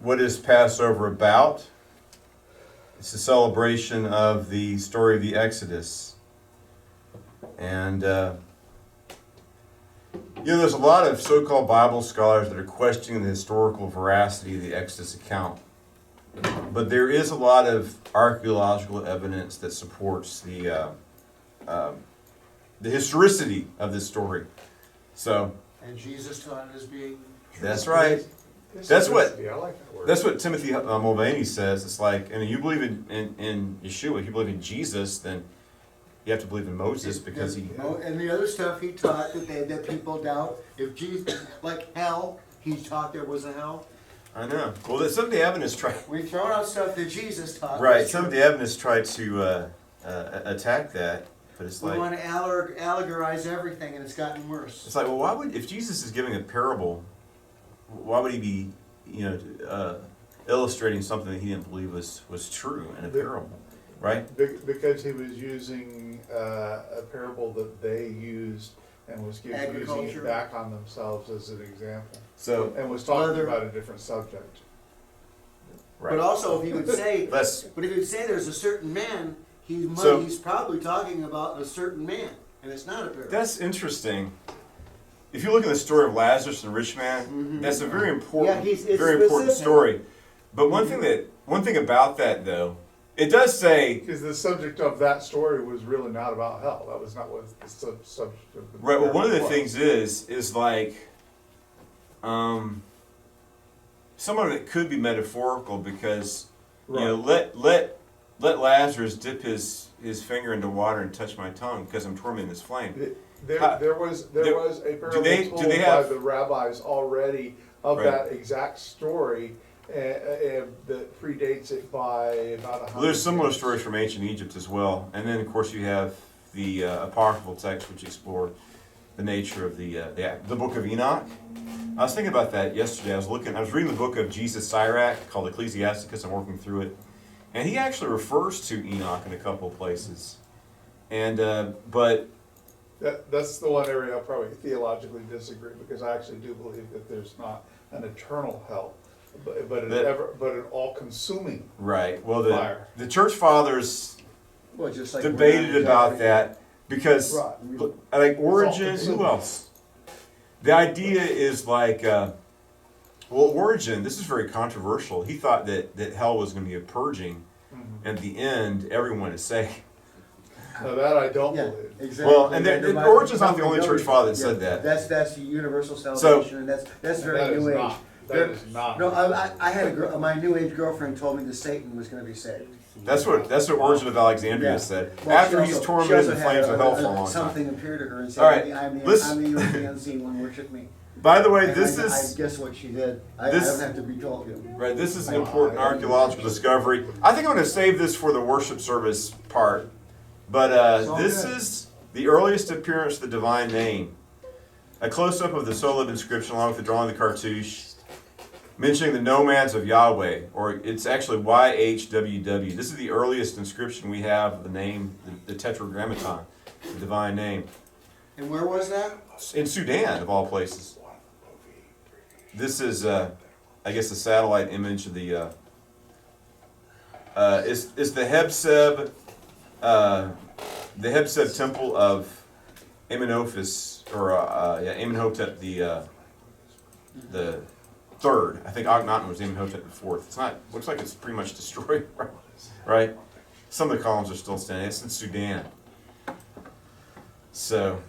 what is Passover about? It's a celebration of the story of the Exodus. And, there's a lot of so-called Bible scholars that are questioning the historical veracity of the Exodus account. But there is a lot of archaeological evidence that supports the historicity of this story. So, and Jesus taught it as being true. That's right. That's what I like that word. That's what Timothy Mulvaney says. It's like, and you believe in Yeshua, you believe in Jesus, then you have to believe in Moses because he. And the other stuff he taught that people doubt. If Jesus, like hell, he taught there was a hell. I know. Well, some of the evidence tried. We've thrown out stuff that Jesus taught. Right. Some of the evidence tried to attack that, but it's we like. want to allegorize everything, and it's gotten worse. It's like, well, if Jesus is giving a parable, why would he be, illustrating something that he didn't believe was true in a parable, right? Because he was using a parable that they used and was using it back on themselves as an example. So, and was talking about a different subject. Right. But also, if he would say, there's a certain man, he's probably talking about a certain man, and it's not a parable. That's interesting. If you look at the story of Lazarus and the rich man, that's a very important, important story. But one thing about that though, it does say because the subject of that story was really not about hell. That was not what the subject of the right. Well, one of the things is like, some of it could be metaphorical because let Lazarus dip his finger into water and touch my tongue because I'm tormenting this flame. There was a parable told by the rabbis already of that exact story that predates it by about 100 Well, there's similar years. stories from ancient Egypt as well, and then of course you have the apocryphal texts which explore the nature of the book of Enoch. I was thinking about that yesterday. I was reading the book of Jesus Sirach called Ecclesiasticus. I'm working through it, and he actually refers to Enoch in a couple of places, and but. That's the one area I'll probably theologically disagree because I actually do believe that there's not an eternal hell, but an all-consuming right. Well, fire. The church fathers just like debated about that because, like Origen, who else? The idea is like, Origen. This is very controversial. He thought that hell was going to be a purging, and at the end, everyone is saved. No, that I don't believe. Exactly. Well, and Origen's not the only church father that said that. That's the universal salvation, and that's very new age. That is not. No, I had a girl. My new age girlfriend told me that Satan was going to be saved. That's what Origen of Alexandria said. Well, after he's tormented in the flames of hell for a long time. Something appeared to her and said, All right, I'm the unseen one, worship me. By the way, I guess what she did. I don't have to be told you. Right, this is an important archaeological discovery. I think I'm going to save this for the worship service part. But this is the earliest appearance of the divine name. A close-up of the Solid inscription along with the drawing of the cartouche, mentioning the nomads of Yahweh, or it's actually YHWW. This is the earliest inscription we have of the name, the Tetragrammaton, the divine name. And where was that? In Sudan, of all places. This is, I guess, a satellite image of the, it's the Hebseb, temple of Amenophis, or Amenhotep the third. I think Akhenaten was Amenhotep the fourth. It's not. Looks like it's pretty much destroyed, right? Some of the columns are still standing. It's in Sudan. So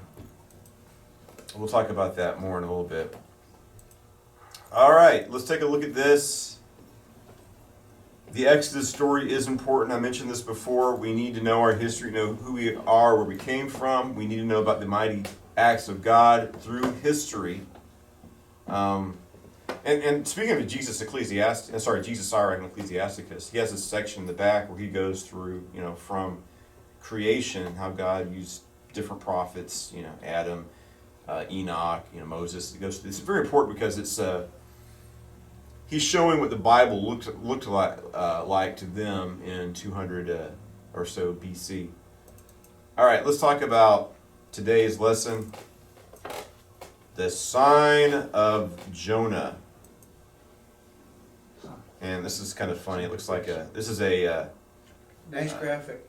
we'll talk about that more in a little bit. All right, let's take a look at this. The Exodus story is important. I mentioned this before. We need to know our history, know who we are, where we came from. We need to know about the mighty acts of God through history. And speaking of Jesus Sirach and Ecclesiasticus, he has a section in the back where he goes through, from creation, how God used different prophets, Adam, Enoch, Moses. It goes through. It's very important because it's he's showing what the Bible looked like to them in 200 or so BC. All right, let's talk about today's lesson, the sign of Jonah. And this is kind of funny. It looks like this is a Nice graphic.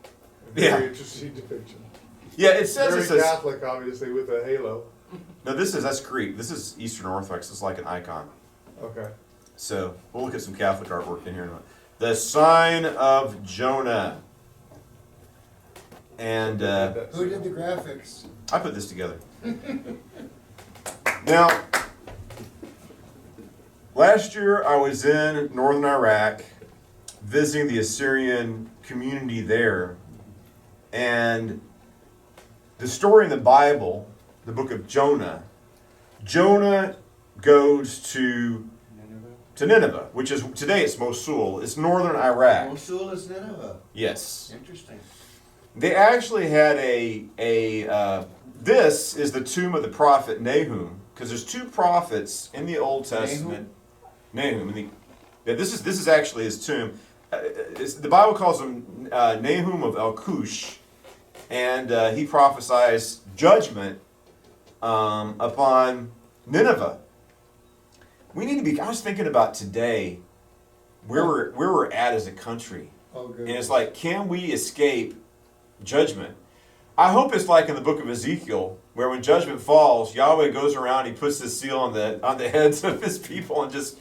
Very interesting depiction. Yeah, it says Very Catholic, obviously, with a halo. No, that's Greek. This is Eastern Orthodox. It's like an icon. Okay. So we'll look at some Catholic artwork in here in a minute. The sign of Jonah. And Who did the graphics? I put this together. Now, last year I was in northern Iraq visiting the Assyrian community there. And the story in the Bible, the book of Jonah, Jonah goes to Nineveh, which is, today it's Mosul. It's northern Iraq. Mosul is Nineveh. Yes. Interesting. They actually had this is the tomb of the prophet Nahum, because there's two prophets in the Old Testament. Nahum. This is actually his tomb. The Bible calls him Nahum of El-Cush, and he prophesies judgment upon Nineveh. We need to be. I was thinking about today, where we're at as a country, and it's like, can we escape judgment? I hope it's like in the book of Ezekiel, where when judgment falls, Yahweh goes around, he puts his seal on the heads of his people, and just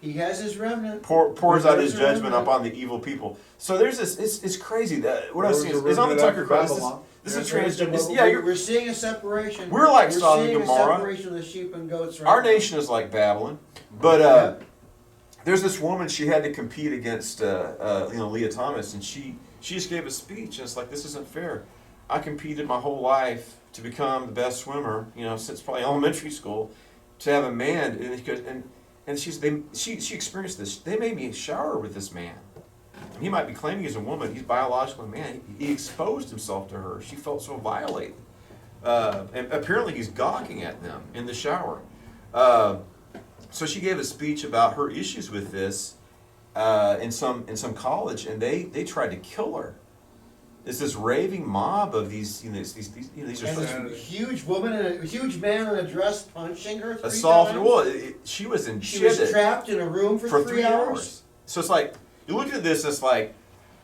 he has his remnant. Pours out his judgment upon the evil people. So there's this. It's crazy. What I was seeing is on the Tucker Carlson. This is transgender. Yeah, we're seeing a separation. We're like Sodom and Gomorrah. A separation of the sheep and goats. Right Our now. nation is like Babylon, but there's this woman. She had to compete against Leah Thomas, and she just gave a speech. And it's like, this isn't fair. I competed my whole life to become the best swimmer. Since probably elementary school, to have a man, and she experienced this. They made me shower with this man. He might be claiming he's a woman. He's biologically a man. He exposed himself to her. She felt so violated. And apparently he's gawking at them in the shower. So she gave a speech about her issues with this in some college, and they tried to kill her. It's this raving mob of these are and this huge woman and a huge man in a dress punching her 3 assault. times. Well, she was trapped in a room for 3 hours. So it's like, you look at this, it's like,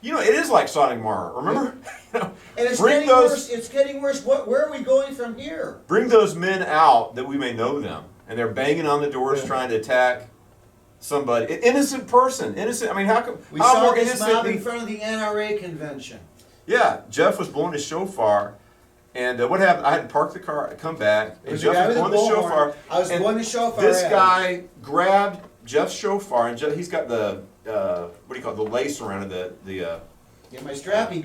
it is like Sodom and Gomorrah. Remember? And it's getting worse. It's getting worse. Where are we going from here? Bring those men out that we may know them, and they're banging on the doors trying to attack somebody, an innocent person. Innocent. I mean, how come? We saw this mob in front of the NRA convention. Yeah, Jeff was blowing his shofar, and what happened? I had to park the car, come back, and Jeff was blowing the shofar. I was blowing the shofar. This guy grabbed Jeff's shofar, and he's got the what do you call it? The lace around it. My strap. He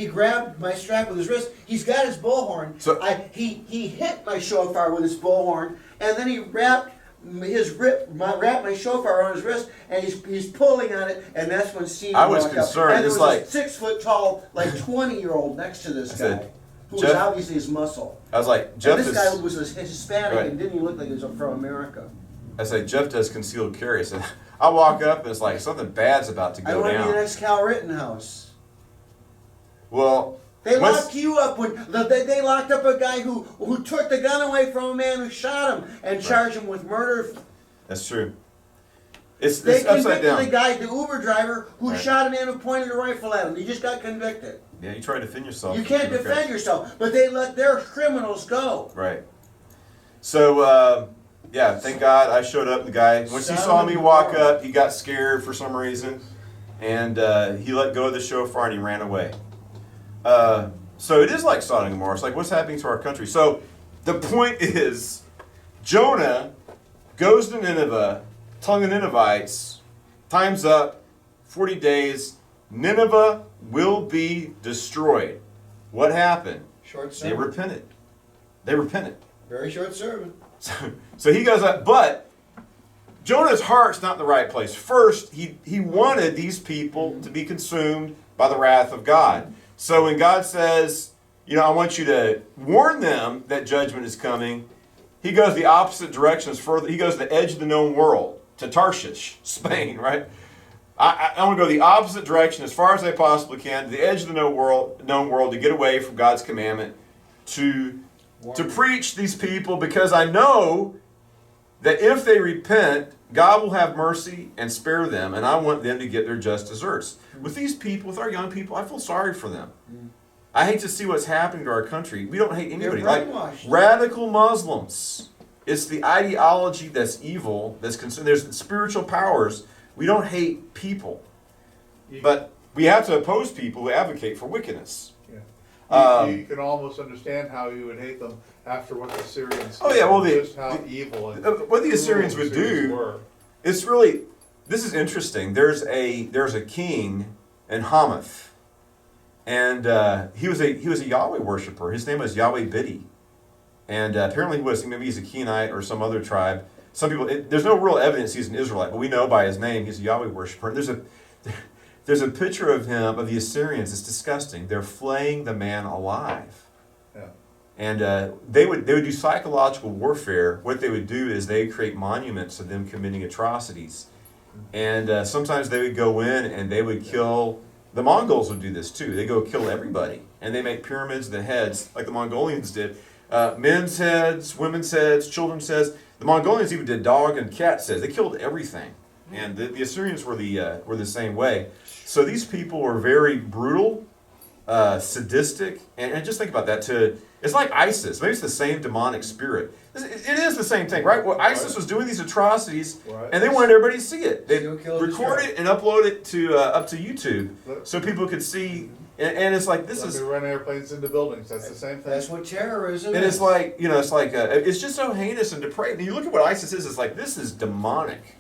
grabbed my strap with his wrist. He's got his bullhorn. So he hit my shofar with his bullhorn, and then he wrapped my shofar on his wrist, and he's pulling on it, and that's when Steve I was concerned. And it's there was like a 6 foot tall, like 20-year-old next to this guy, who was obviously his muscle. I was like, Jeff. And this guy was Hispanic and didn't even look like he was from America. I said, Jeff does concealed carry. So I walk up, and it's like something bad's about to go down. I want to be the next Cal Rittenhouse. Well, they locked you up when they locked up a guy who took the gun away from a man who shot him and charged him with murder. That's true. They upside down. convicted the guy, the Uber driver, who shot a man who pointed a rifle at him. He just got convicted. Yeah, you try to defend yourself. You can't defend yourself, but they let their criminals go. Right. So, thank God I showed up. The guy, once he saw me walk up, he got scared for some reason, and he let go of the shofar and he ran away. So it is like Sodom and Gomorrah. It's like, what's happening to our country? So the point is, Jonah goes to Nineveh, telling the Ninevites, time's up, 40 days, Nineveh will be destroyed. What happened? Short They sermon. repented. Very short sermon. So he goes up, but Jonah's heart's not in the right place. First, he wanted these people to be consumed by the wrath of God. So when God says, I want you to warn them that judgment is coming, he goes the opposite direction. He goes to the edge of the known world, to Tarshish, Spain, right? I want to go the opposite direction as far as I possibly can, to the edge of the known world, to get away from God's commandment, to preach these people, because I know that if they repent, God will have mercy and spare them, and I want them to get their just deserts. With these people, with our young people, I feel sorry for them. I hate to see what's happening to our country. We don't hate anybody. They're Like brainwashed. radical Muslims. It's the ideology that's evil, that's concerned. There's spiritual powers. We don't hate people. But we have to oppose people who advocate for wickedness. You can almost understand how you would hate them after what the Syrians did. Oh yeah, well just how evil and what the Assyrians would do. were. It's really, this is interesting. There's a king in Hamath, and he was a Yahweh worshiper. His name was Yahweh Biddy, and apparently maybe he's a Kenite or some other tribe. Some people, there's no real evidence he's an Israelite, but we know by his name he's a Yahweh worshiper. And there's a picture of him, of the Assyrians. It's disgusting. They're flaying the man alive. Yeah. And they would do psychological warfare. What they would do is they would create monuments of them committing atrocities. And sometimes they would go in and they would kill, the Mongols would do this too. They go kill everybody. And they make pyramids of the heads, like the Mongolians did. Men's heads, women's heads, children's heads. The Mongolians even did dog and cat heads. They killed everything. And the Assyrians were the same way. So these people were very brutal, sadistic, and just think about that. It's like ISIS. Maybe it's the same demonic spirit. It is the same thing, right? Well, ISIS was doing these atrocities, and they wanted everybody to see it. They record it and upload it to up to YouTube so people could see. And it's like Let me run airplanes into buildings. That's the same thing. That's what terrorism and is. it's like it's just so heinous and depraved. And you look at what ISIS is. It's like this is demonic.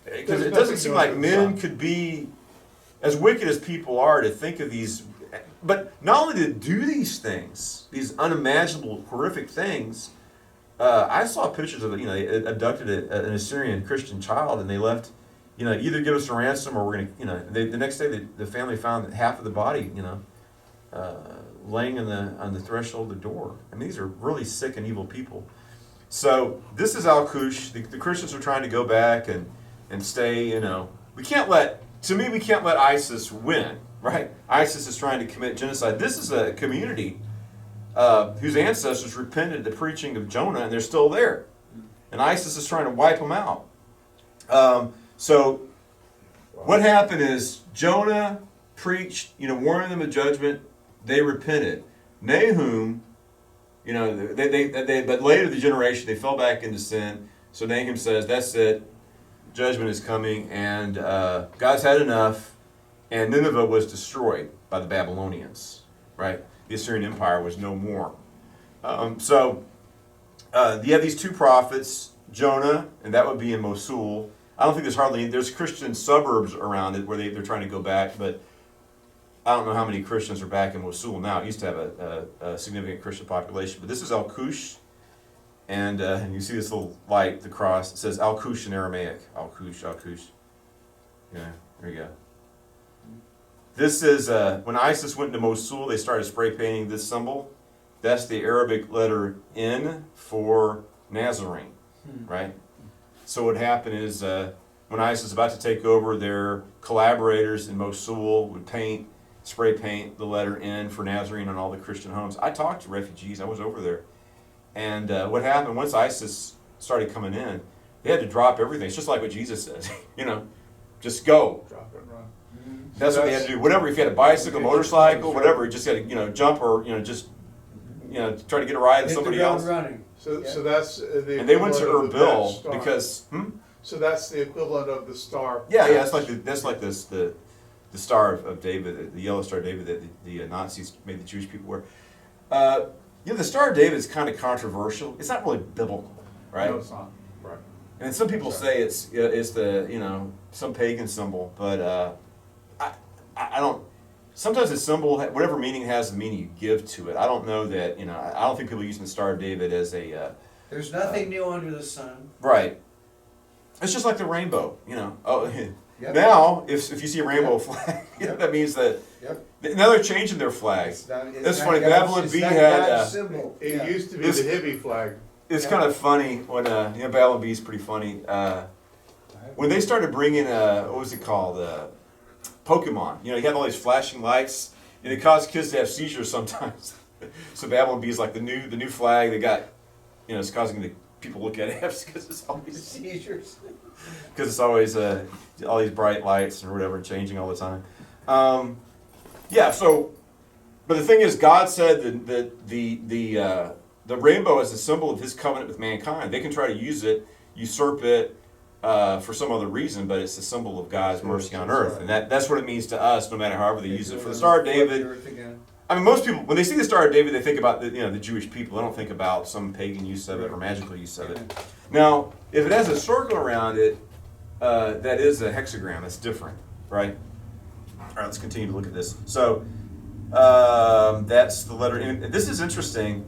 Because it doesn't seem like men could be as wicked as people are to think of these, but not only to do these things, these unimaginable, horrific things. I saw pictures of they abducted an Assyrian Christian child and they left, either give us a ransom or we're gonna, the next day the family found half of the body, laying on the threshold of the door. I mean, these are really sick and evil people. So this is Al-Qush. The Christians are trying to go back and stay, we can't let ISIS win, right? ISIS is trying to commit genocide. This is a community whose ancestors repented the preaching of Jonah, and they're still there. And ISIS is trying to wipe them out. So what happened is Jonah preached, warning them of judgment. They repented. Nahum, but later the generation, they fell back into sin. So Nahum says, that's it. Judgment is coming, and God's had enough, and Nineveh was destroyed by the Babylonians, right? The Assyrian Empire was no more. So you have these two prophets, Jonah, and that would be in Mosul. I don't think there's Christian suburbs around it where they're trying to go back, but I don't know how many Christians are back in Mosul now. It used to have a significant Christian population, but this is Al-Qush. And you see this little light, the cross. It says Al-Qush in Aramaic. Al-Qush, Al-Qush. Yeah, there you go. This is, when ISIS went to Mosul, they started spray painting this symbol. That's the Arabic letter N for Nazarene, right? So what happened is when ISIS was about to take over, their collaborators in Mosul would spray paint the letter N for Nazarene on all the Christian homes. I talked to refugees. I was over there. And what happened, once ISIS started coming in, they had to drop everything. It's just like what Jesus says, just go. Drop it and run. That's what they had to do. Whatever, if you had a bicycle, motorcycle, whatever, you just had to, jump or, just, try to get a ride with somebody else. Running. So that's the And they went to equivalent of the Erbil star. because, So that's the equivalent of the star. Yeah, that's like the Star of David, the yellow Star of David that the Nazis made the Jewish people wear. The Star of David is kind of controversial. It's not really biblical, right? No, it's not. Right. And some people say it's the some pagan symbol, but I don't. Sometimes a symbol, whatever meaning it has, the meaning you give to it. I don't know that I don't think people using the Star of David as a. There's nothing new under the sun. Right. It's just like the rainbow, Oh, Yep. Now if you see a rainbow flag, that means that. Now they're changing their flag. That's funny. Babylon B had. It used to be the Hippie flag. It's kind of funny when Babylon B is pretty funny. When they started bringing what was it called? Pokemon. You had all these flashing lights, and it caused kids to have seizures sometimes. So Babylon B is like the new flag. They got, it's causing the people look at apps because it's always Seizures. because it's always all these bright lights and whatever changing all the time. Yeah. So, but the thing is, God said that the rainbow is a symbol of His covenant with mankind. They can try to use it, usurp it for some other reason, but it's a symbol of God's mercy on earth, and that's what it means to us. No matter however they use it. For the Star of David. I mean, most people, when they see the Star of David, they think about the Jewish people. They don't think about some pagan use of it or magical use of it. Now, if it has a circle around it, that is a hexagram. That's different, right? All right, let's continue to look at this. So, that's the letter. And this is interesting.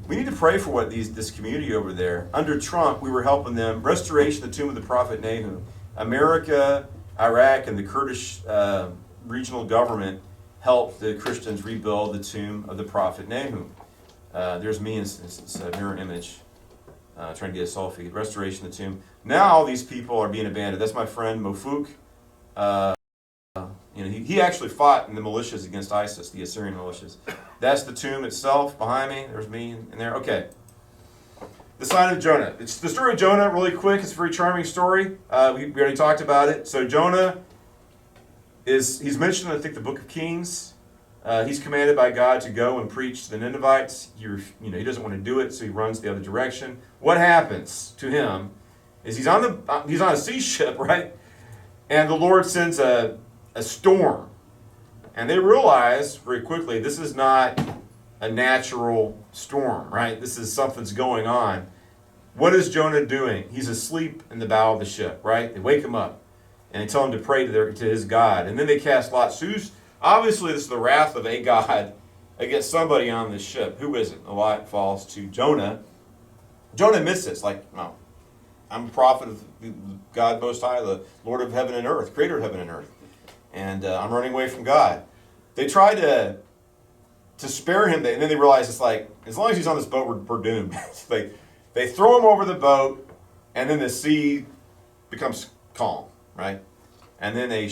We need to pray for what this community over there. Under Trump, we were helping them. Restoration of the tomb of the prophet Nahum. America, Iraq, and the Kurdish regional government helped the Christians rebuild the tomb of the prophet Nahum. There's me in it's a mirror image, trying to get a selfie. Restoration of the tomb. Now these people are being abandoned. That's my friend Mofuk. He actually fought in the militias against ISIS, the Assyrian militias. That's the tomb itself behind me. There's me in there. Okay. The sign of Jonah. It's the story of Jonah, really quick. It's a very charming story. We already talked about it. So Jonah he's mentioned in, I think, the book of Kings. He's commanded by God to go and preach to the Ninevites. He doesn't want to do it, so he runs the other direction. What happens to him is he's on a sea ship, right? And the Lord sends a storm. And they realize very quickly this is not a natural storm, right? This is something's going on. What is Jonah doing? He's asleep in the bow of the ship, right? They wake him up. And they tell him to pray to his God. And then they cast lots. Obviously, this is the wrath of a God against somebody on this ship. Who is it? The lot falls to Jonah. Jonah admits this, no, I'm a prophet of God Most High, the Lord of heaven and earth, creator of heaven and earth. And I'm running away from God. They try to spare him, and then they realize it's like, as long as he's on this boat, we're doomed. They throw him over the boat, and then the sea becomes calm. Right, and then a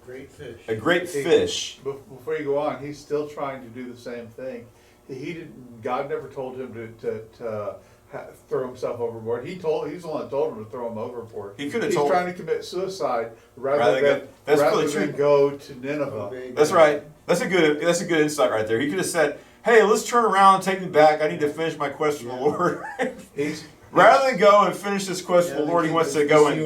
great fish. A great fish. Before you go on, he's still trying to do the same thing. God never told him to throw himself overboard. He's the one that told him to throw him overboard. He could have He's trying to commit suicide rather than go to Nineveh. That's right. That's a good insight right there. He could have said, "Hey, let's turn around and take me back. I need to finish my quest for the Lord." Rather than go and finish this quest for the Lord, he wants to go and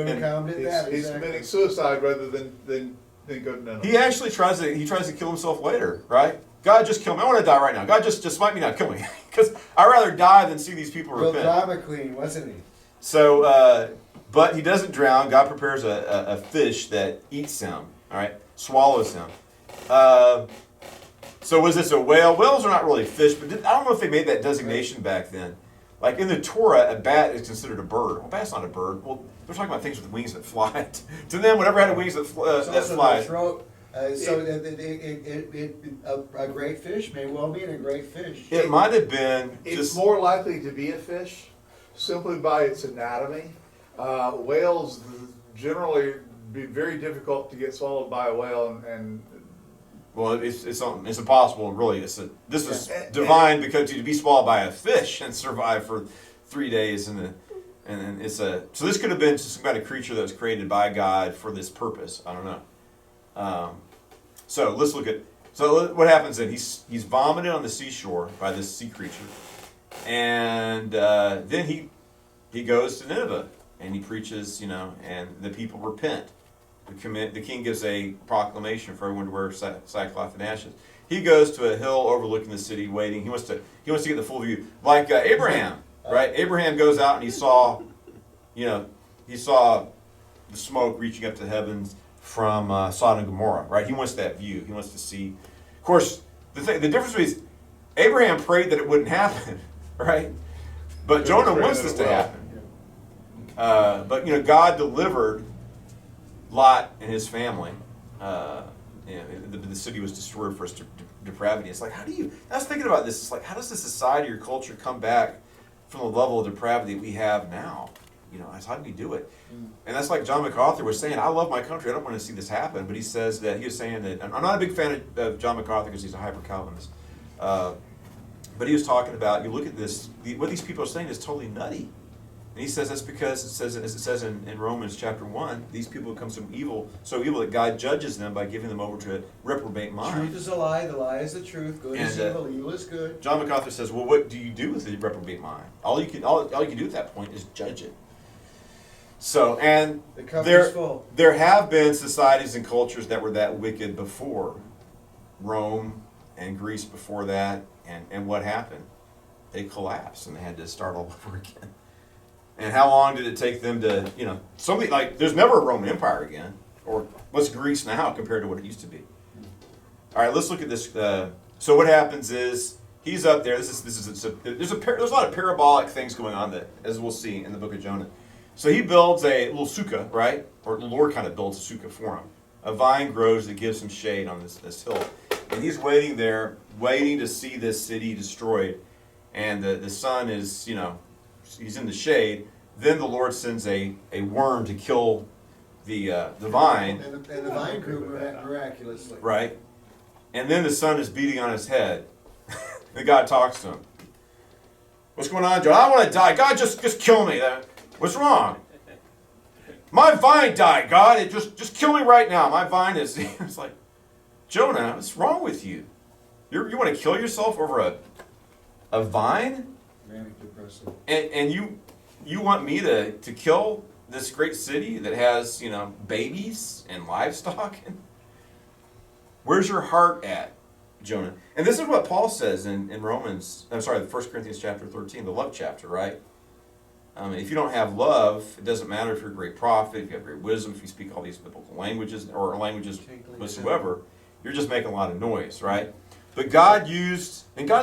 he's committing suicide rather than go to Nineveh. He actually tries to kill himself later, right? God, just kill me. I want to die right now. God, just smite me now. Kill me. Because I'd rather die than see these people repent. Real drama queen, wasn't he? So, but he doesn't drown. God prepares a fish that eats him, all right? Swallows him. So was this a whale? Whales are not really fish, but I don't know if they made that designation back then. Like in the Torah, a bat is considered a bird. Well, bat's not a bird. Well, they're talking about things with wings that fly. To them, whatever had wings that fly. A great fish may well be a great fish. It might have been. It's more likely to be a fish simply by its anatomy. Whales generally be very difficult to get swallowed by a whale, and well, it's impossible, really. This is divine because to be swallowed by a fish and survive for 3 days, so this could have been just some kind of creature that was created by God for this purpose. I don't know. So let's look at what happens then. He's vomited on the seashore by this sea creature, and then he goes to Nineveh and he preaches, and the people repent. The king gives a proclamation for everyone to wear sackcloth and ashes. He goes to a hill overlooking the city, waiting. He wants to get the full view, like Abraham, right? Abraham goes out and he saw the smoke reaching up to heavens from Sodom and Gomorrah, right? He wants that view. He wants to see. Of course, the difference is Abraham prayed that it wouldn't happen, right? But Jonah wants this to happen. But God delivered Lot and his family. The city was destroyed for its depravity. It's like, I was thinking about this. It's like, how does the society or culture come back from the level of depravity we have now? How do we do it? And that's like John MacArthur was saying, I love my country. I don't want to see this happen. But he was saying that, I'm not a big fan of John MacArthur because he's a hyper-Calvinist. But But he was talking about, you look at this, what these people are saying is totally nutty. And he says that's because, as it says in Romans chapter 1, these people become so evil that God judges them by giving them over to a reprobate mind. Truth is a lie, the lie is the truth, good is And, evil, evil is good. John MacArthur says, well, what do you do with the reprobate mind? All you can do at that point is judge it. So, and The cupboard's full. there have been societies and cultures that were that wicked before. Rome and Greece before that, and what happened? They collapsed and they had to start all over again. And how long did it take them to, somebody like, there's never a Roman Empire again. Or what's Greece now compared to what it used to be? All right, let's look at this. So what happens is, he's up there. There's a lot of parabolic things going on that, as we'll see in the book of Jonah. So he builds a little sukkah, right? Or the Lord kind of builds a sukkah for him. A vine grows that gives him shade on this hill. And he's waiting there, waiting to see this city destroyed. And the sun is, he's in the shade. Then the Lord sends a worm to kill the vine. And the vine grew miraculously. Right. And then the sun is beating on his head. And God talks to him. What's going on, Jonah? I want to die. God, just kill me. What's wrong? My vine died, God. Just kill me right now. My vine is... It's like, Jonah, what's wrong with you? You want to kill yourself over a vine? Manic depressive. And you want me to kill this great city that has, babies and livestock? Where's your heart at, Jonah? And this is what Paul says in Romans, 1 Corinthians chapter 13, the love chapter, right? If you don't have love, it doesn't matter if you're a great prophet, if you have great wisdom, if you speak all these biblical languages or languages whatsoever, you're just making a lot of noise, right? But God's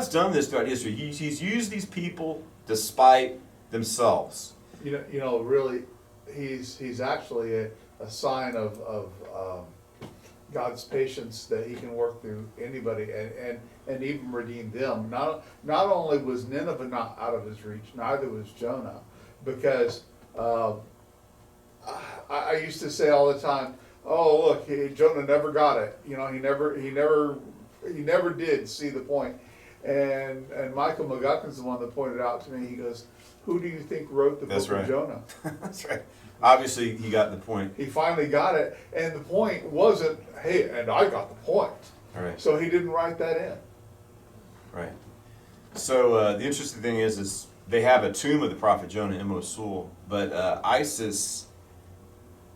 done this throughout history. He's used these people despite themselves. Really, he's actually a sign of God's patience that he can work through anybody and even redeem them. Not only was Nineveh not out of his reach, neither was Jonah, because I used to say all the time, oh look, Jonah never got it. He never did see the point. And Michael McGuckin's the one that pointed out to me. He goes, "Who do you think wrote the book of Jonah?" That's right. Obviously, he got the point. He finally got it, and the point wasn't, "Hey, and I got the point." All right. So he didn't write that in. Right. So the interesting thing is they have a tomb of the prophet Jonah in Mosul, but ISIS,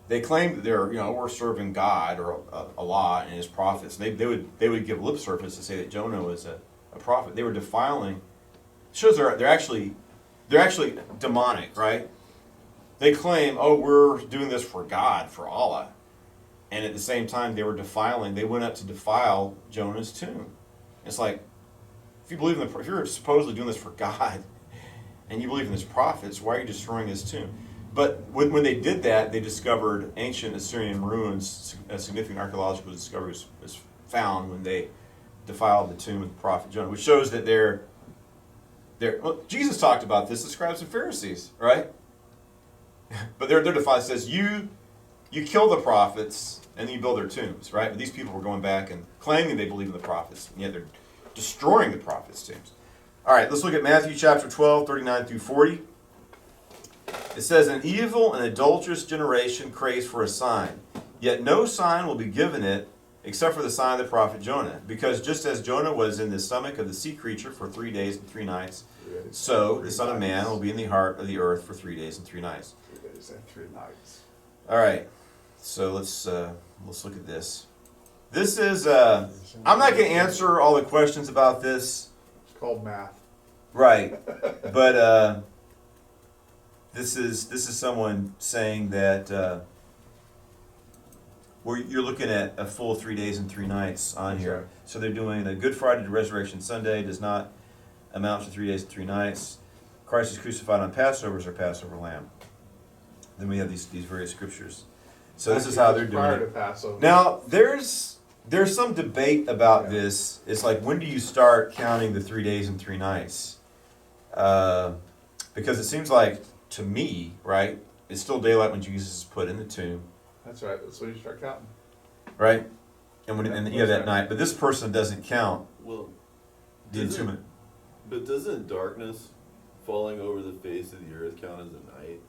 they claim that we're serving God or Allah and His prophets. They would give lip service to say that Jonah was a prophet. They were defiling. Shows they're actually demonic, right? They claim, oh, we're doing this for God, for Allah, and at the same time they were defiling. They went up to defile Jonah's tomb. It's like, if you're supposedly doing this for God, and you believe in His prophets, why are you destroying His tomb? But when they did that, they discovered ancient Assyrian ruins. A significant archaeological discovery was found when they defiled the tomb of the prophet Jonah, which shows that well, Jesus talked about this, the scribes and Pharisees, right? But they're defied. It says, you kill the prophets and you build their tombs, right? But these people were going back and claiming they believe in the prophets, and yet they're destroying the prophets' tombs. All right, let's look at Matthew chapter 12, 39 through 40. It says, "An evil and adulterous generation craves for a sign, yet no sign will be given it except for the sign of the prophet Jonah. Because just as Jonah was in the stomach of the sea creature for 3 days and 3 nights, so the Son of Man will be in the heart of the earth for 3 days and 3 nights." 3 days and 3 nights. All right, so let's look at this. This is I'm not going to answer all the questions about this. It's called math. Right, but this is someone saying that you're looking at a full 3 days and 3 nights on here. Right. So they're doing a Good Friday to Resurrection Sunday does not amount to 3 days and 3 nights. Christ is crucified on Passover as our Passover lamb. Then we have these various scriptures. So this is how they're doing it. Passover. Now there's some debate about this. It's like, when do you start counting the 3 days and 3 nights? Because it seems like, to me, right, it's still daylight when Jesus is put in the tomb. That's right. That's when you start counting. Right? And you have that night. But this person doesn't count Well, the entombment. But doesn't darkness falling over the face of the earth count as a night?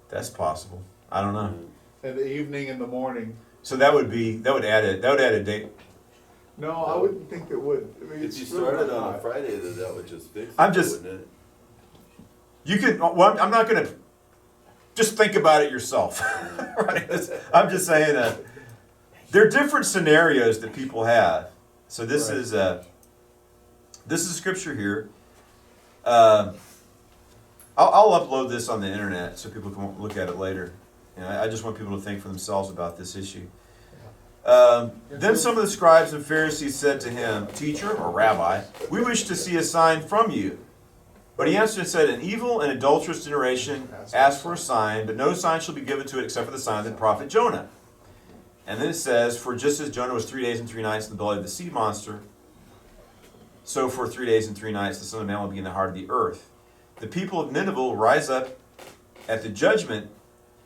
That's possible. I don't know. And the evening and the morning. So that would add a date. No, I wouldn't think it would. I mean, If it's you really started not on a high. Friday, then that would just fix it, I'm just- wouldn't it? You could. Well, I'm not going to. Just think about it yourself. Right? I'm just saying that there are different scenarios that people have. So this Right. is scripture here. I'll upload this on the internet so people can look at it later. And I just want people to think for themselves about this issue. Then some of the scribes and Pharisees said to him, "Teacher," or Rabbi, "we wish to see a sign from you." But he answered and said, "An evil and adulterous generation asks for a sign, but no sign shall be given to it except for the sign of the prophet Jonah." And then it says, "For just as Jonah was 3 days and 3 nights in the belly of the sea monster, so for 3 days and 3 nights the Son of Man will be in the heart of the earth. The people of Nineveh will rise up at the judgment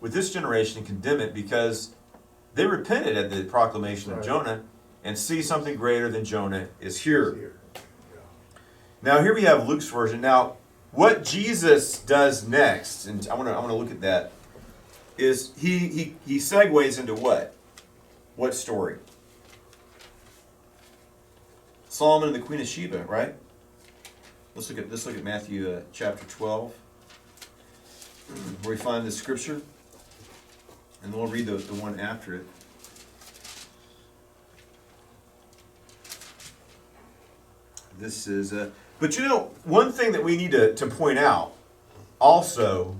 with this generation and condemn it, because they repented at the proclamation of Right. Jonah, and see something greater than Jonah is here." Here. Now here we have Luke's version. Now, what Jesus does next, and I want to look at that, is he segues into what? What story? Solomon and the Queen of Sheba, right? Let's look at Matthew chapter 12, where we find the scripture, and we'll read the one after it. This is but you know, one thing that we need to point out also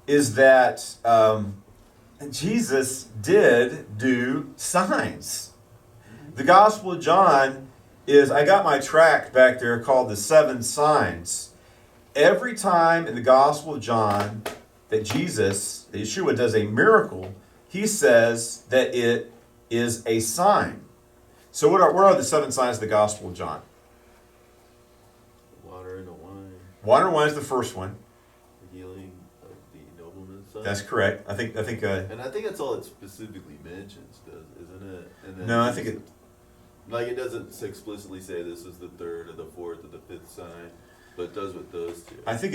is that Jesus did do signs. The Gospel of John is, I got my tract back there called the 7 Signs. Every time in the Gospel of John that Yeshua does a miracle, he says that it is a sign. So what are the 7 signs of the Gospel of John? Water and wine, Water and wine is the first one. the healing of the nobleman's son. That's correct. I think. And I think that's all it specifically mentions, isn't it? And then No, I think it. like it doesn't explicitly say this is the 3rd or the 4th or the 5th sign, but it does with those two. I think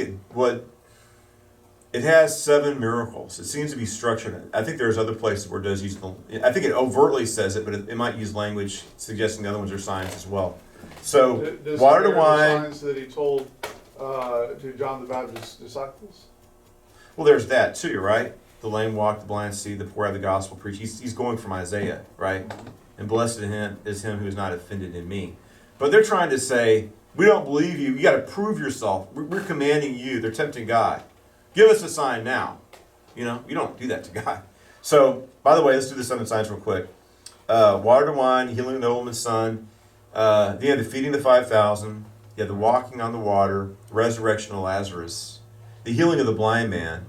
it has 7 miracles. It seems to be structured. I think there's other places where it does use the. I think it overtly says it, but it might use language suggesting the other ones are signs as well. So Does it water to bear the wine. signs that he told to John the Baptist's disciples? Well, there's that too, right? The lame walk, the blind see, the poor have the gospel preach. He's going from Isaiah, right? And blessed is him who is not offended in me. But they're trying to say, we don't believe you. You got to prove yourself. We're commanding you. They're tempting God. Give us a sign now. You know, you don't do that to God. So, by the way, let's do the 7 signs real quick. Water to wine, healing the nobleman's son. You have the feeding of the 5,000. You have the walking on the water, resurrection of Lazarus, the healing of the blind man,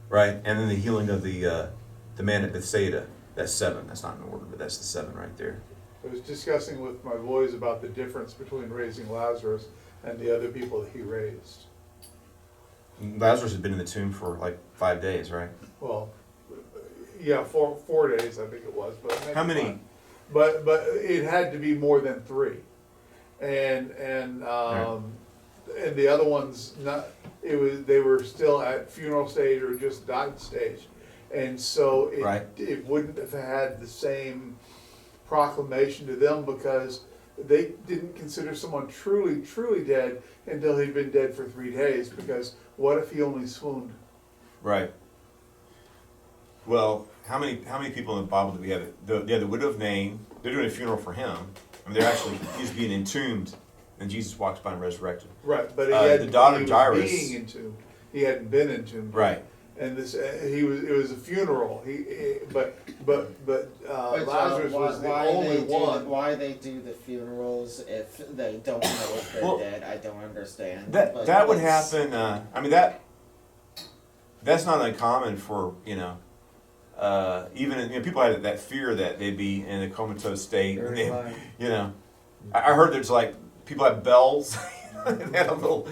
right? And then the healing of the man at Bethsaida. That's 7. That's not in order, but that's the 7 right there. I was discussing with my boys about the difference between raising Lazarus and the other people that he raised. Lazarus had been in the tomb for like 5 days, right? Well, yeah, 4 days I think it was. But maybe How many? 5. But it had to be more than 3, and the other ones not. They were still at funeral stage or just died stage, and so it wouldn't have had the same proclamation to them because they didn't consider someone truly dead until he'd been dead for 3 days. Because what if he only swooned? Right. Well, how many people in the Bible do we have? The widow of Nain. They're doing a funeral for him. I mean, he's being entombed, and Jesus walks by and resurrected. Right, but The daughter he of was Jairus. being entombed. He hadn't been entombed. Right. And this, it was a funeral. But Lazarus was the only one. Why they do the funerals if they don't know if they're dead? I don't understand. That would happen. I mean that's not uncommon for even people had that fear that they'd be in a comatose state. And they, I heard there's like people have bells. They had a little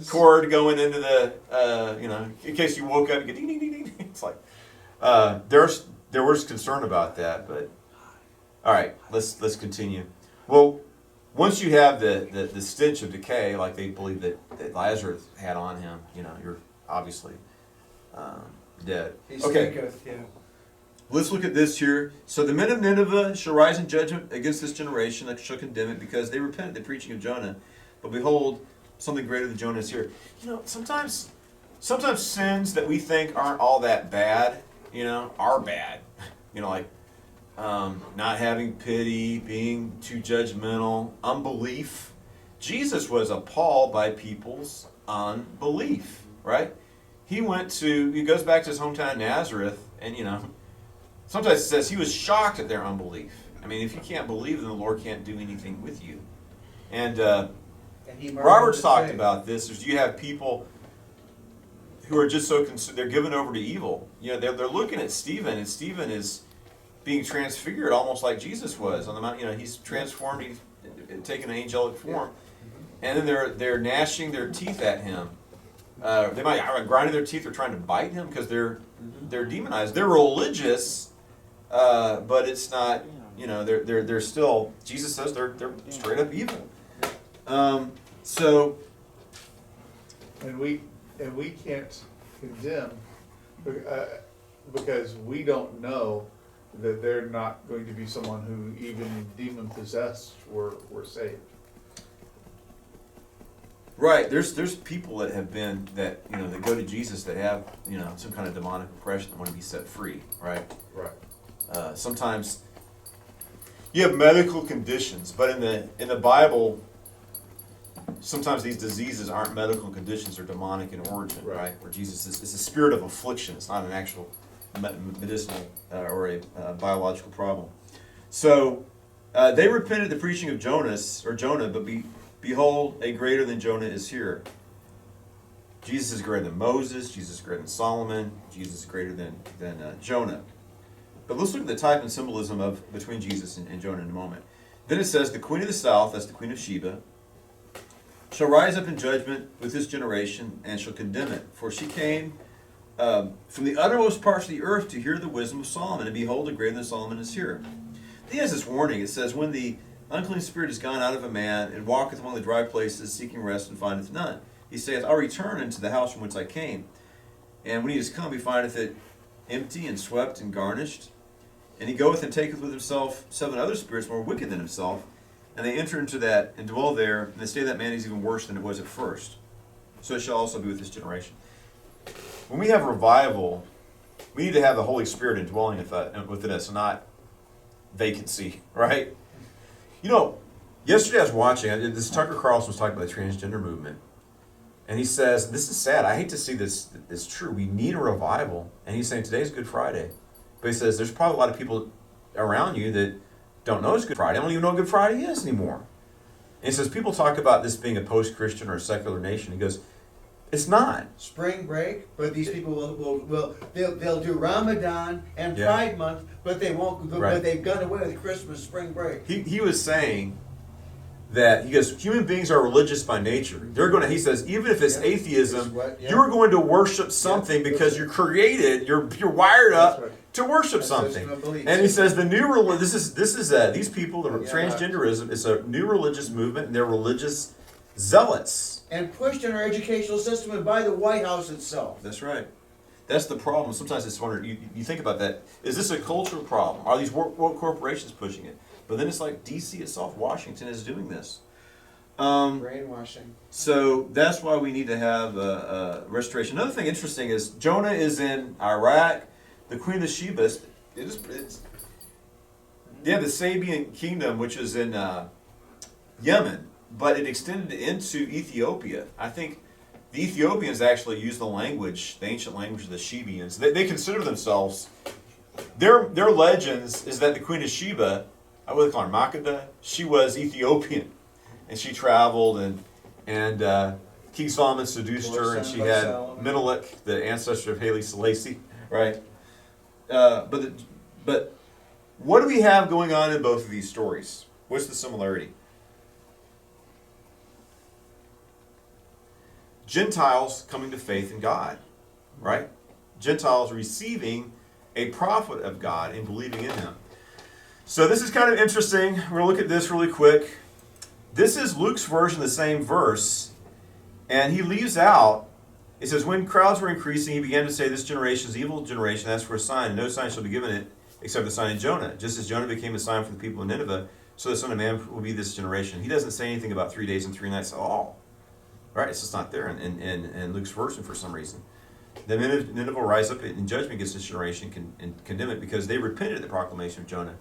cord going into the in case you woke up and get ding ding ding ding. It's like there was concern about that, but all right, let's continue. Well, once you have the stench of decay, like they believe that Lazarus had on him, you're obviously dead. He Okay, stinketh, yeah. let's look at this here. So the men of Nineveh shall rise in judgment against this generation that shall condemn it, because they repented the preaching of Jonah. But behold, something greater than Jonah is here. Sometimes sins that we think aren't all that bad, are bad. Like not having pity, being too judgmental, unbelief. Jesus was appalled by people's unbelief, right? He goes back to his hometown Nazareth, and sometimes it says he was shocked at their unbelief. I mean, if you can't believe, then the Lord can't do anything with you. And he marveled Robert's at talked faith. about this. Is you have people who are just so they're given over to evil. They're looking at Stephen, and Stephen is being transfigured almost like Jesus was on the mountain. He's transformed. He's taken an angelic form, and then they're gnashing their teeth at him. They might grinding their teeth or trying to bite him because they're demonized. They're religious, but it's not. They're still. Jesus says they're straight up evil. So. And we can't condemn because we don't know that they're not going to be someone who even demon possessed were saved. Right, there's people that have been that go to Jesus that have some kind of demonic oppression that want to be set free, right? Right. Sometimes you have medical conditions, but in the Bible, sometimes these diseases aren't medical conditions; they're demonic in origin, right? Where Jesus is a spirit of affliction; it's not an actual medicinal or a biological problem. So they repented the preaching of Jonah, but behold, a greater than Jonah is here. Jesus is greater than Moses. Jesus is greater than Solomon. Jesus is greater than Jonah. But let's look at the type and symbolism between Jesus and Jonah in a moment. Then it says, the queen of the south, that's the queen of Sheba, shall rise up in judgment with this generation and shall condemn it. For she came from the uttermost parts of the earth to hear the wisdom of Solomon, and behold, a greater than Solomon is here. He has this warning. It says, when the unclean spirit is gone out of a man, and walketh among the dry places, seeking rest, and findeth none, he saith, I'll return into the house from whence I came. And when he is come, he findeth it empty and swept and garnished. And he goeth and taketh with himself 7 other spirits more wicked than himself, and they enter into that and dwell there, and the state of that man is even worse than it was at first. So it shall also be with this generation. When we have revival, we need to have the Holy Spirit indwelling within us, not vacancy, right? Yesterday I was watching, this Tucker Carlson was talking about the transgender movement, and he says, this is sad, I hate to see this, it's true, we need a revival, and he's saying today's Good Friday, but he says there's probably a lot of people around you that don't know it's Good Friday, don't even know what Good Friday is anymore. And he says people talk about this being a post-Christian or a secular nation, he goes, it's not. Spring break, but these people they'll do Ramadan and Yeah. Pride Month, but they won't. Right. But they've done away with Christmas, spring break. He was saying that, he goes, human beings are religious by nature. They're going to, he says, even if it's Yeah. atheism, It's what- yeah. you're going to worship something because you're created, you're wired up That's right. to worship That's something. system of beliefs. And he says the new this is these people, the Yeah. transgenderism is a new religious movement, and they're religious zealots. And pushed in our educational system and by the White House itself. That's right. That's the problem. Sometimes it's wonder. You think about that. Is this a cultural problem? Are these work corporations pushing it? But then it's like DC itself, Washington is doing this. Brainwashing. So that's why we need to have a restoration. Another thing interesting is Jonah is in Iraq. The Queen of Sheba, they have the Sabian kingdom, which is in Yemen, but it extended into Ethiopia. I think the Ethiopians actually use the ancient language of the Shebians. They consider themselves, their legends is that the Queen of Sheba, what do they call her, Makeda, she was Ethiopian. And she traveled, and King Solomon seduced her, and she had Menelik, the ancestor of Haile Selassie, right? But what do we have going on in both of these stories? What's the similarity? Gentiles coming to faith in God, right? Gentiles receiving a prophet of God and believing in him. So this is kind of interesting. We're going to look at this really quick. This is Luke's version of the same verse, and he leaves out, it says, when crowds were increasing, he began to say, this generation is an evil generation, that's for a sign, and no sign shall be given it, except the sign of Jonah. Just as Jonah became a sign for the people of Nineveh, so the Son of Man will be this generation. He doesn't say anything about 3 days and 3 nights at all. Right? It's just not there in Luke's version for some reason. Then Nineveh will rise up in judgment against this generation and condemn it because they repented at the proclamation of Jonah.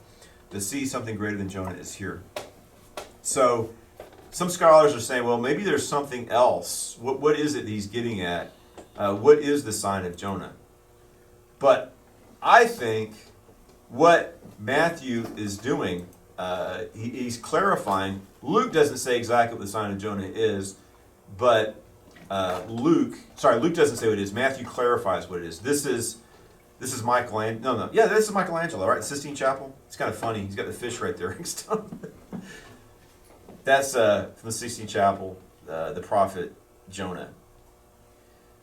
To see something greater than Jonah is here. So some scholars are saying, well, maybe there's something else. What is it he's getting at? What is the sign of Jonah? But I think what Matthew is doing, he's clarifying. Luke doesn't say exactly what the sign of Jonah is, but Luke doesn't say what it is. Matthew clarifies what it is. This is Michelangelo. This is Michelangelo, right? The Sistine Chapel. It's kind of funny. He's got the fish right there. That's from the Sistine Chapel, the prophet Jonah.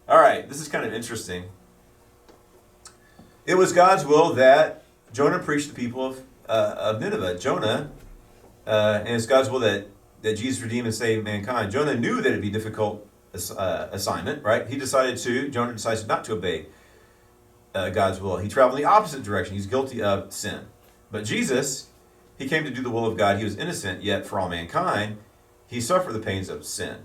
All right, this is kind of interesting. It was God's will that Jonah preached to the people of Nineveh. Jonah, and it's God's will that Jesus redeem and save mankind. Jonah knew that it'd be a difficult assignment, right? Jonah decided not to obey God's will. He traveled in the opposite direction. He's guilty of sin. But Jesus, he came to do the will of God. He was innocent, yet for all mankind, he suffered the pains of sin.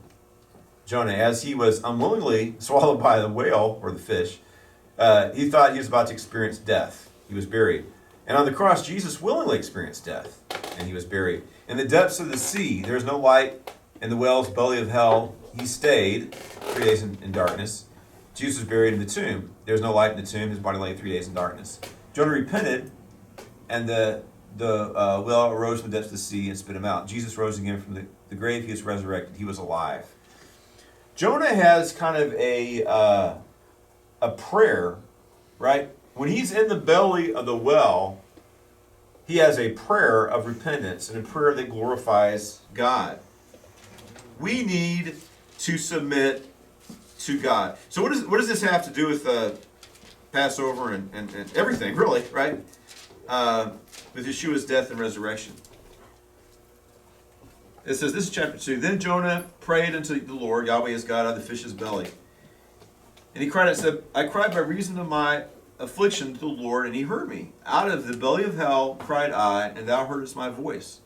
Jonah, as he was unwillingly swallowed by the whale, or the fish, he thought he was about to experience death. He was buried. And on the cross, Jesus willingly experienced death, and he was buried. In the depths of the sea, there is no light. In the whale's belly of hell, he stayed 3 days in darkness. Jesus was buried in the tomb. There was no light in the tomb. His body lay 3 days in darkness. Jonah repented, and the whale arose from the depths of the sea and spit him out. Jesus rose again from the grave. He was resurrected. He was alive. Jonah has kind of a prayer, right? When he's in the belly of the well, he has a prayer of repentance and a prayer that glorifies God. We need to submit to God. So what does this have to do with Passover and everything, really, right? With Yeshua's death and resurrection. It says, this is chapter 2. Then Jonah prayed unto the Lord, Yahweh his God, out of the fish's belly. And he cried and said, I cried by reason of my affliction to the Lord, and he heard me. Out of the belly of hell cried I, and thou heardest my voice.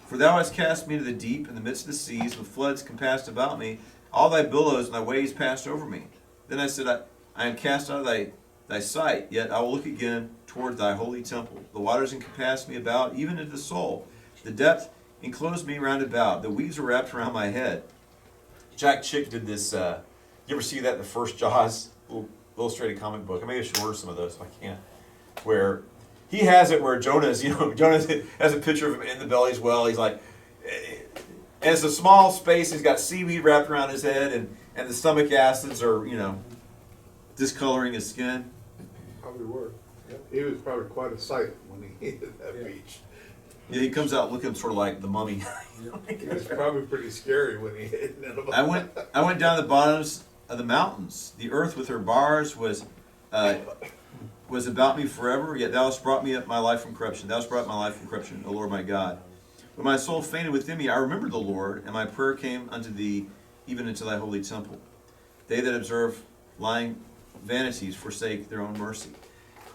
For thou hast cast me into the deep, in the midst of the seas, and floods compassed about me. All thy billows and thy waves passed over me. Then I said, I am cast out of thy sight, yet I will look again toward thy holy temple. The waters encompassed me about, even into the soul. The depth enclosed me round about. The weeds were wrapped around my head. Jack Chick did this. You ever see that in the first Jaws little illustrated comic book? I may have shorted some of those if I can. Where he has it where Jonah has a picture of him in the belly as well. He's like, and it's a small space. He's got seaweed wrapped around his head, and the stomach acids are, discoloring his skin. Probably were. He was probably quite a sight when he hit that beach. Yeah, he comes out looking sort of like the mummy. He was probably pretty scary when he hit Nineveh. I went down the bottoms of the mountains. The earth with her bars was about me forever. Yet thou hast brought me up my life from corruption. Thou hast brought my life from corruption, O Lord my God. When my soul fainted within me, I remembered the Lord, and my prayer came unto thee, even into thy holy temple. They that observe lying vanities forsake their own mercy.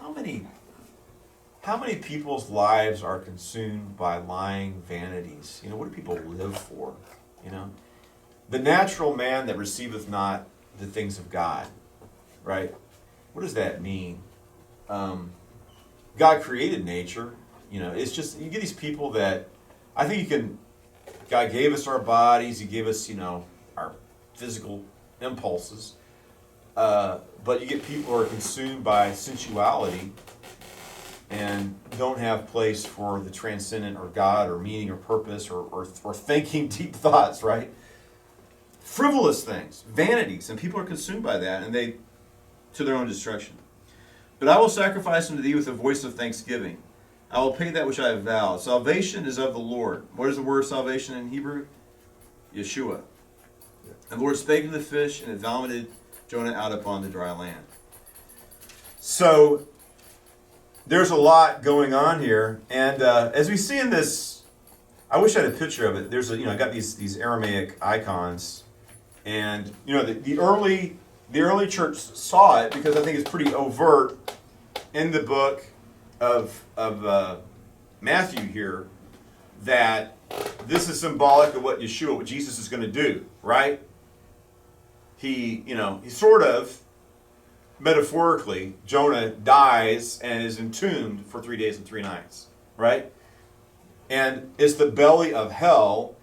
How many people's lives are consumed by lying vanities? What do people live for? The natural man that receiveth not the things of God, right? What does that mean? God created nature. It's just, you get these people that, I think God gave us our bodies, he gave us, our physical impulses. But you get people who are consumed by sensuality and don't have place for the transcendent or God or meaning or purpose or thinking deep thoughts, right? Frivolous things, vanities, and people are consumed by that, and they to their own destruction. But I will sacrifice unto thee with a voice of thanksgiving. I will pay that which I have vowed. Salvation is of the Lord. What is the word salvation in Hebrew? Yeshua. And the Lord spake unto the fish, and it vomited Jonah out upon the dry land. So there's a lot going on here, and as we see in this, I wish I had a picture of it. There's a, I got these Aramaic icons, and the early church saw it because I think it's pretty overt in the book of Matthew here that this is symbolic of what Jesus is going to do, right? He sort of metaphorically, Jonah dies and is entombed for 3 days and 3 nights, right? And it's the belly of hell,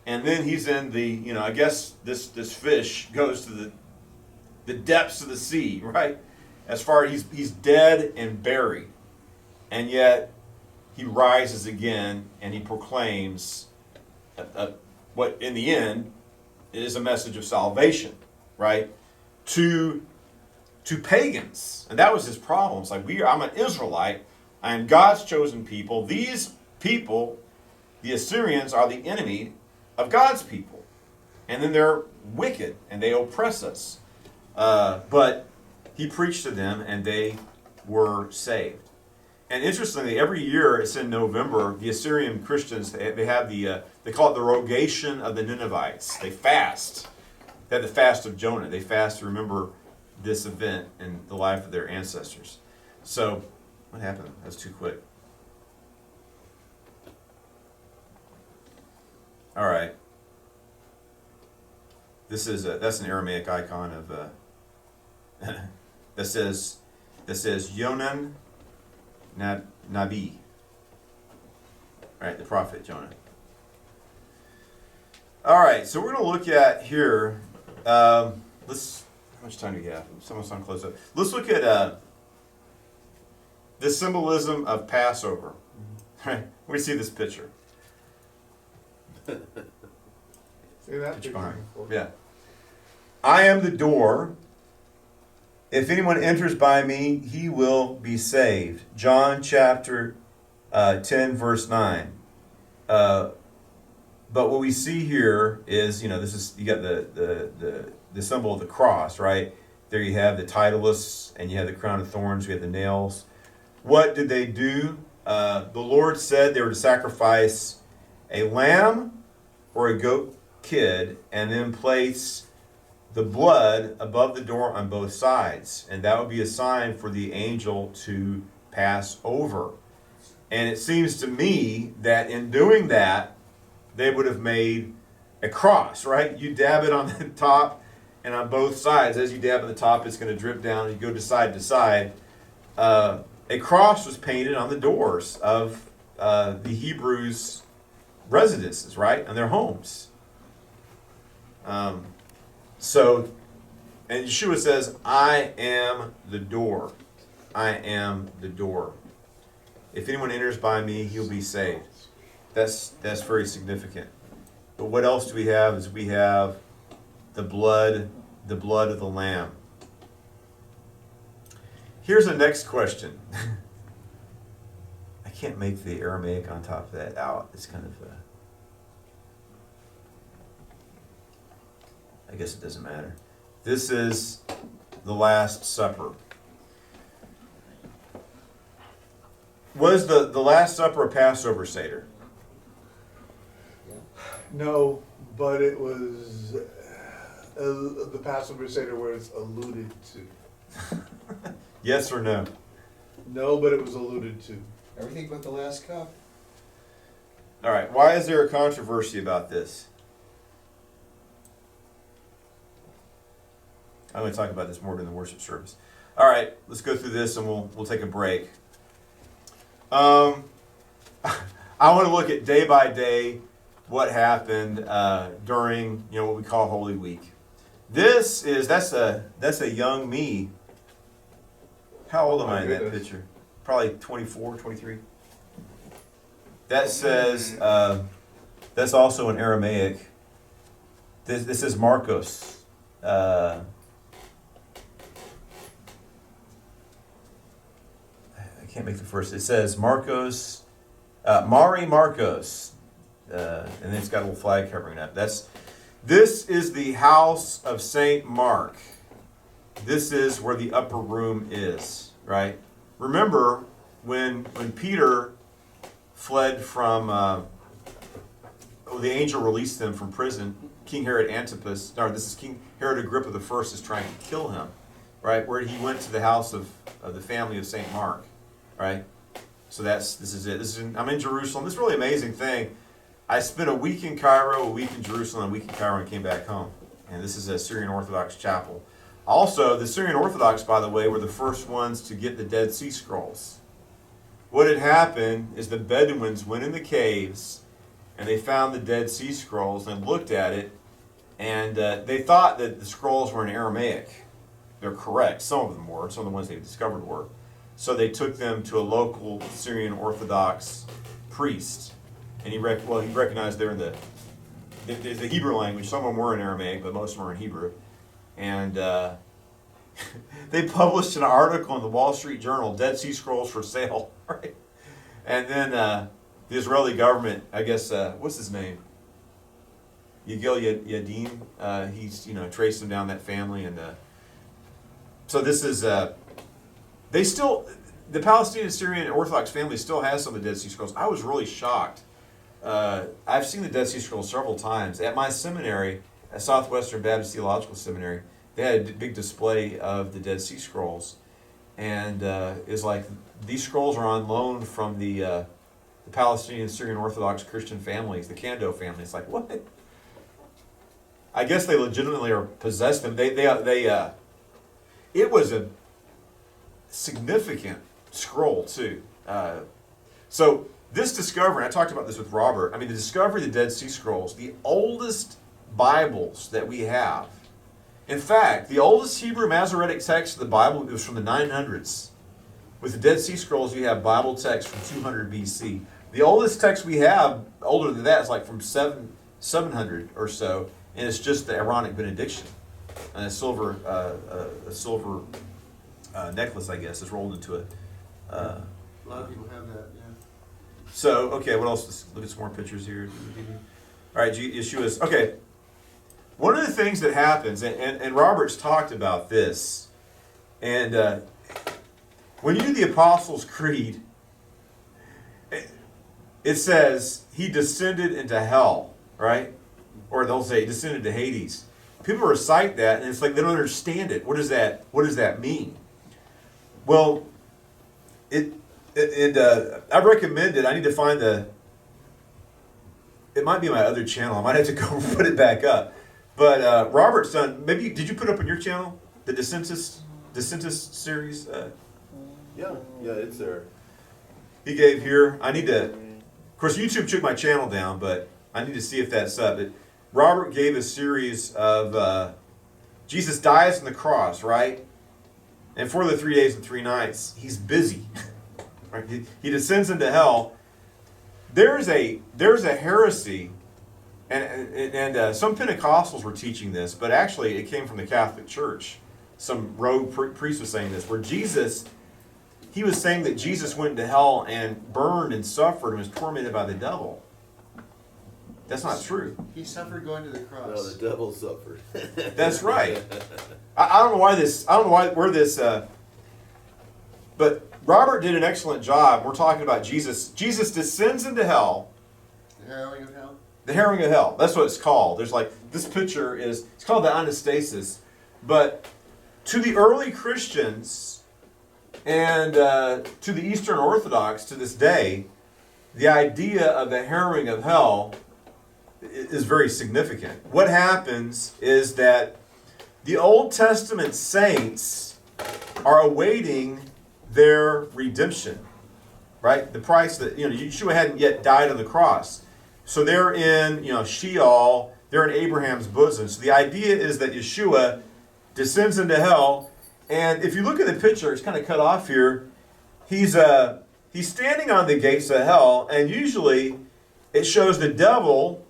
and then he's in the, I guess this fish goes to the depths of the sea, right? As far as he's dead and buried, and yet he rises again and he proclaims what in the end is a message of salvation, right? To pagans. And that was his problem. It's like, I'm an Israelite. I am God's chosen people. These people, the Assyrians, are the enemy of God's people. And then they're wicked and they oppress us. But he preached to them and they were saved. And interestingly, every year, it's in November, the Assyrian Christians, they have they call it the rogation of the Ninevites. They fast. They have the fast of Jonah. They fast to remember this event in the life of their ancestors. So, what happened? That was too quick. All right. That's an Aramaic icon of that says Yonan Nabi. Right, the prophet Jonah. All right, so we're going to look at here. How much time do we have? Someone's on close up. Let's look at the symbolism of Passover. Right, we see this picture. See that? Picture behind. Yeah. I am the door. If anyone enters by me, he will be saved. John chapter 10, verse 9. But what we see here is, this is, you got the symbol of the cross, right? There you have the titulus, and you have the crown of thorns, you have the nails. What did they do? The Lord said they were to sacrifice a lamb or a goat kid, and then place the blood above the door on both sides. And that would be a sign for the angel to pass over. And it seems to me that in doing that, they would have made a cross, right? You dab it on the top and on both sides. As you dab on the top, it's going to drip down and you go to side. A cross was painted on the doors of the Hebrews' residences, right? On their homes. So, and Yeshua says, I am the door. I am the door. If anyone enters by me, he'll be saved. That's very significant. But what else do we have? Is we have the blood of the Lamb. Here's the next question. I can't make the Aramaic on top of that out. It's kind of I guess it doesn't matter. This is the Last Supper. Was the Last Supper a Passover Seder? No, but it was the Passover Seder where it's alluded to. Yes or no? No, but it was alluded to. Everything but the last cup. All right. Why is there a controversy about this? I'm going to talk about this more during the worship service. All right, let's go through this and we'll take a break. I want to look at day by day what happened during what we call Holy Week. That's a young me. How old am I in that picture? Probably 24, 23. That says that's also in Aramaic. This is Marcos. I can't make the first. It says Marcos, Mari Marcos, and then it's got a little flag covering that. This is the house of Saint Mark. This is where the upper room is, right? Remember when Peter fled from the angel released them from prison. King Herod Antipas, or this is King Herod Agrippa the First, is trying to kill him, right? Where he went to the house of the family of Saint Mark, right? So this is it. I'm in Jerusalem. This is a really amazing thing. I spent a week in Cairo, a week in Jerusalem, a week in Cairo, and came back home. And this is a Syrian Orthodox chapel. Also, the Syrian Orthodox, by the way, were the first ones to get the Dead Sea Scrolls. What had happened is the Bedouins went in the caves and they found the Dead Sea Scrolls and looked at it, and they thought that the scrolls were in Aramaic. They're correct. Some of them were. Some of the ones they discovered were. So they took them to a local Syrian Orthodox priest, and he recognized they're in the Hebrew language. Some of them were in Aramaic, but most of them were in Hebrew. And they published an article in the Wall Street Journal, Dead Sea Scrolls for sale, right? And then the Israeli government, I guess, what's his name? Yigil Yadin. He's traced them down that family, and so this is the Palestinian Syrian Orthodox family still has some of the Dead Sea Scrolls. I was really shocked. I've seen the Dead Sea Scrolls several times at my seminary, at Southwestern Baptist Theological Seminary. They had a big display of the Dead Sea Scrolls, and it's like these scrolls are on loan from the Palestinian Syrian Orthodox Christian families, the Kando family. It's like, what? I guess they legitimately are possessed them. It was a significant scroll too. So this discovery, I talked about this with Robert. I mean, the discovery of the Dead Sea Scrolls, the oldest Bibles that we have. In fact, the oldest Hebrew Masoretic text of the Bible was from the 900s. With the Dead Sea Scrolls, you have Bible text from 200 BC. The oldest text we have, older than that, is like from 700 or so, and it's just the Aaronic benediction. And a silver necklace, I guess, is rolled into it. A lot of people have that, yeah. So, okay, what else? Let's look at some more pictures here. All right, Yeshua's. Okay. One of the things that happens, and Robert's talked about this, and when you do the Apostles' Creed, it says he descended into hell, right? Or they'll say he descended to Hades. People recite that, and it's like they don't understand it. What does that mean? Well, I recommend it. I need to find it might be my other channel. I might have to go put it back up. But Robert's done. Maybe did you put up on your channel the Descentus series? Yeah, it's there. He gave here. I need to. Of course, YouTube took my channel down, but I need to see if that's up. Robert gave a series of Jesus dies on the cross, right? And for the 3 days and 3 nights, he's busy. Right? He descends into hell. There's a heresy. And some Pentecostals were teaching this, but actually it came from the Catholic Church. Some rogue priest was saying this, where he was saying that Jesus went into hell and burned and suffered and was tormented by the devil. That's not true. He suffered going to the cross. No, the devil suffered. That's right. I don't know where this. But Robert did an excellent job. We're talking about Jesus. Jesus descends into hell. The harrowing of hell. The harrowing of hell. That's what it's called. There's this picture it's called the anastasis. But to the early Christians and to the Eastern Orthodox to this day, the idea of the harrowing of hell is very significant. What happens is that the Old Testament saints are awaiting their redemption, right? The price that, Yeshua hadn't yet died on the cross. So they're in, Sheol, they're in Abraham's bosom. So the idea is that Yeshua descends into hell, and if you look at the picture, it's kind of cut off here. He's standing on the gates of hell, and usually it shows the devil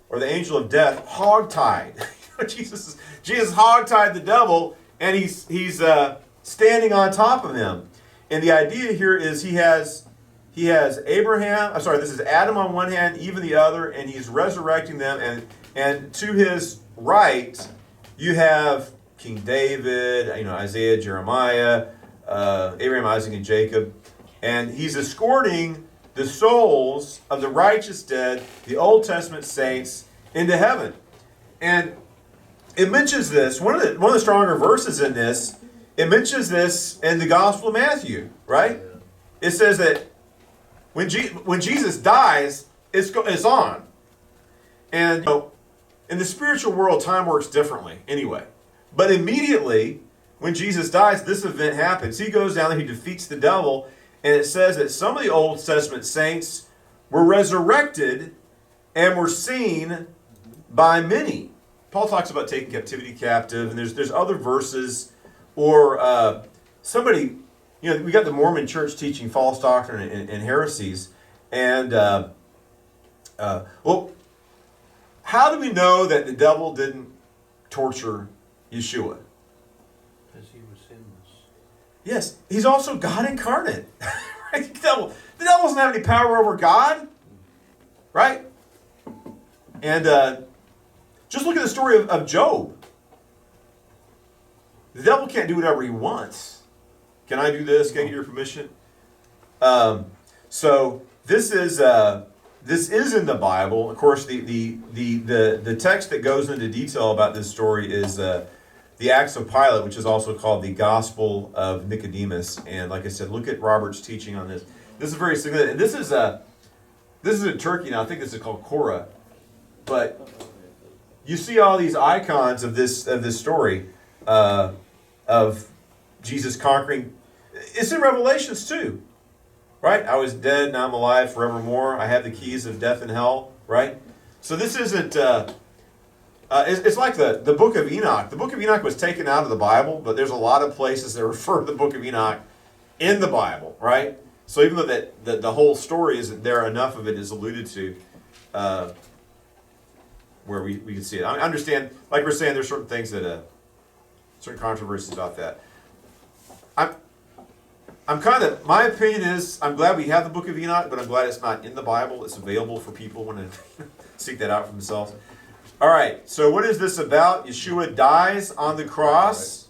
or the angel of death hogtied. Jesus hogtied the devil, and he's standing on top of him. And the idea here is he has this is Adam on one hand, Eve on the other, and he's resurrecting them. And to his right, you have King David, Isaiah, Jeremiah, Abraham, Isaac, and Jacob. And he's escorting the souls of the righteous dead, the Old Testament saints, into heaven. And it mentions this, one of the stronger verses in this, it mentions this in the Gospel of Matthew, right? It says that when Jesus dies, it's on. And in the spiritual world, time works differently anyway. But immediately, when Jesus dies, this event happens. He goes down there, he defeats the devil, and it says that some of the Old Testament saints were resurrected and were seen by many. Paul talks about taking captivity captive, and there's other verses, or somebody, we got the Mormon church teaching false doctrine and heresies, and well, how do we know that the devil didn't torture Yeshua? Because he was sinless. Yes, he's also God incarnate. Right? The devil doesn't have any power over God, right? And just look at the story of Job. The devil can't do whatever he wants. Can I do this? Can I get your permission? So this is in the Bible. Of course, the text that goes into detail about this story is the Acts of Pilate, which is also called the Gospel of Nicodemus. And like I said, look at Robert's teaching on this. This is very significant. This is in Turkey now. I think this is called Korah. But you see all these icons of this story of Jesus conquering. It's in Revelations too, right? I was dead, now I'm alive forevermore. I have the keys of death and hell, right? So this isn't. It's like the Book of Enoch. The Book of Enoch was taken out of the Bible, but there's a lot of places that refer to the Book of Enoch in the Bible, right? So even though the whole story isn't there, enough of it is alluded to where we can see it. I understand, like we're saying, there's certain things that, certain controversies about that. I'm kind of, my opinion is, I'm glad we have the Book of Enoch, but I'm glad it's not in the Bible. It's available for people who want to seek that out for themselves. All right, so what is this about? Yeshua dies on the cross.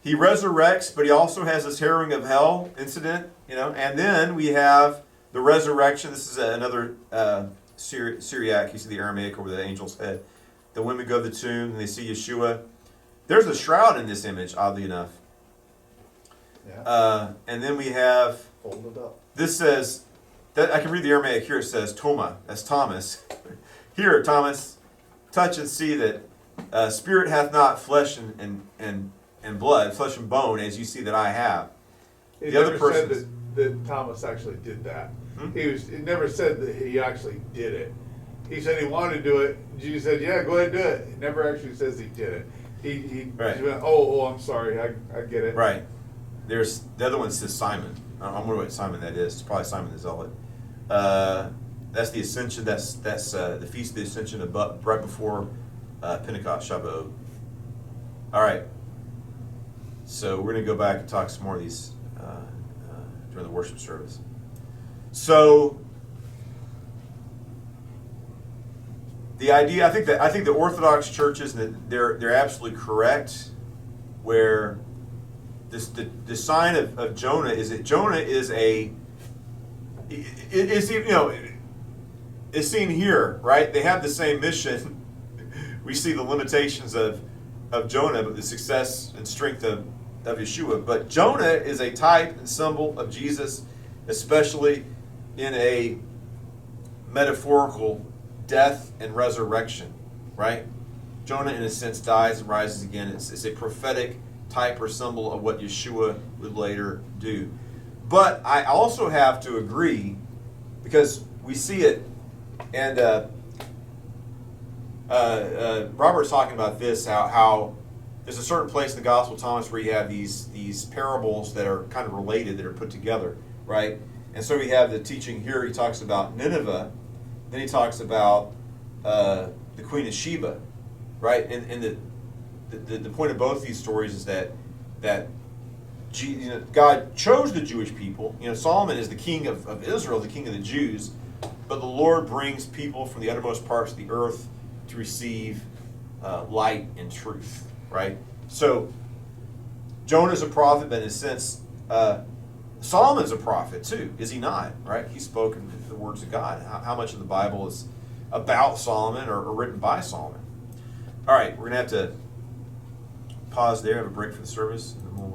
He resurrects, but he also has this harrowing of hell incident, and then we have the resurrection. This is another Syriac. You see the Aramaic over the angel's head. The women go to the tomb and they see Yeshua. There's a shroud in this image, oddly enough. Yeah. And then we have, Fold it up. this says, that I can read the Aramaic here. It says Toma, that's Thomas. Here, Thomas, touch and see that spirit hath not flesh and blood, flesh and bone, as you see that I have. It The other never said person, that Thomas actually did that. It never said that he actually did it. He said he wanted to do it. Jesus said, "Yeah, go ahead and do it." It never actually says he did it. He Right. went, "Oh, I'm sorry. I get it." right? There's the other one says Simon. I'm wondering what Simon that is. It's probably Simon the Zealot. That's the Ascension. That's the Feast of the Ascension right before Pentecost, Shavuot. All right. So we're going to go back and talk some more of these during the worship service. So the idea, I think the Orthodox churches, they're absolutely correct, where the sign of Jonah is that Jonah is it's seen here, right? They have the same mission. We see the limitations of Jonah, but the success and strength of Yeshua. But Jonah is a type and symbol of Jesus, especially in a metaphorical death and resurrection, right? Jonah, in a sense, dies and rises again. It's a prophetic type or symbol of what Yeshua would later do. But I also have to agree, because we see it, and Robert's talking about this, how there's a certain place in the Gospel of Thomas where you have these parables that are kind of related, that are put together, right? And so we have the teaching here. He talks about Nineveh, then he talks about the Queen of Sheba, right? And the point of both these stories is that God chose the Jewish people. Solomon is the king of Israel, the king of the Jews, but the Lord brings people from the uttermost parts of the earth to receive light and truth, right? So Jonah is a prophet, but in a sense, Solomon's a prophet too, is he not? Right? He's spoken the words of God. How much of the Bible is about Solomon or written by Solomon? All right, we're going to have to pause there, have a break for the service, and then we'll